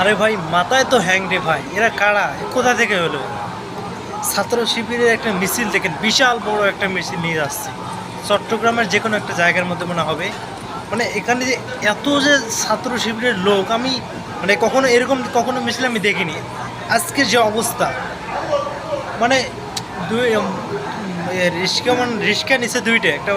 আরে ভাই মাথায় তো হ্যাং রে ভাই, এরা কারা, কোথা থেকে হলো? ছাত্র শিবিরের একটা মিছিল দেখেন, বিশাল বড় একটা মিছিল নিয়ে আসছে চট্টগ্রামের যে কোনো একটা জায়গার মধ্যে মনে হবে। মানে এখানে যে এত যে ছাত্র শিবিরের লোক, আমি মানে কখনো এরকম কখনো মিছিল আমি দেখিনি। আজকে যে অবস্থা, মানে দুই রিস্কা নিচে দুইটা, একটা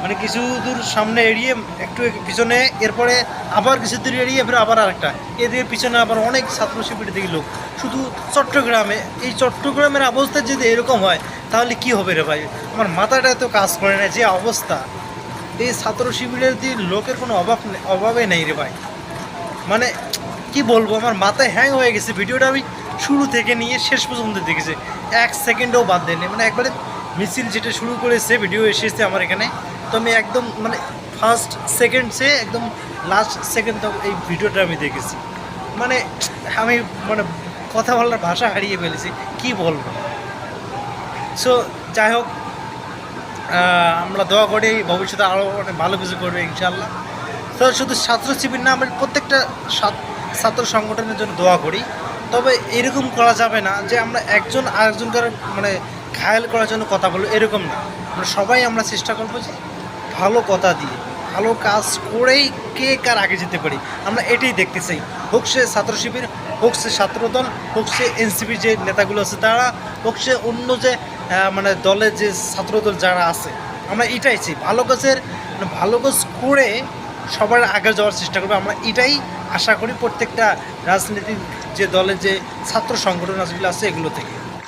মানে কিছু দূর সামনে এড়িয়ে একটু পিছনে, এরপরে আবার কিছু দূর এড়িয়ে ফের আবার আরেকটা, এদের পিছনে আবার অনেক ছাত্র শিবির দেখি লোক। শুধু চট্টগ্রামে, এই চট্টগ্রামের অবস্থা যদি এরকম হয় তাহলে কি হবে রে ভাই? আমার মাথাটা এত কাজ করে না, যে অবস্থা এই ছাত্র শিবিরের দিয়ে লোকের কোনো অভাবে নেই রে ভাই। মানে কি বলবো, আমার মাথায় হ্যাং হয়ে গেছে। ভিডিওটা আমি শুরু থেকে নিয়ে শেষ পর্যন্ত দেখেছি, এক সেকেন্ডও বাদ দেয়নি। মানে একবারে মিছিল যেটা শুরু করেছে, ভিডিও এসেছে আমার এখানে, তো আমি একদম মানে ফার্স্ট সেকেন্ড সে একদম লাস্ট সেকেন্ড তক এই ভিডিওটা আমি দেখেছি। মানে আমি মানে কথা বলার ভাষা হারিয়ে ফেলেছি, কি বলবো। সো যাই হোক, আমরা দোয়া করি ভবিষ্যতে আরও অনেক ভালো কিছু করবে ইনশাল্লাহ। তো শুধু ছাত্র শিবির না, আমরা প্রত্যেকটা ছাত্র সংগঠনের জন্য দোয়া করি। তবে এরকম করা যাবে না যে আমরা একজন আরেকজনকার মানে ঘায়েল করার জন্য কথা বলবো, এরকম না। আমরা সবাই আমরা চেষ্টা করবো যে ভালো কথা দিয়ে, ভালো কাজ করেই কে কার আগে যেতে পারি, আমরা এটাই দেখতে চাই। হোক সে ছাত্র শিবির, হোক সে ছাত্রদল, হোক সে এনসিপির যে নেতাগুলো আছে তারা, হোক সে অন্য যে মানে দলের যে ছাত্রদল যারা আছে, আমরা এটাই চাই ভালো কাজের, মানে ভালো কাজ করে সবার আগে যাওয়ার চেষ্টা করবে। আমরা এটাই আশা করি প্রত্যেকটা রাজনীতিক যে দলের যে ছাত্র সংগঠন আছে এগুলো থেকে।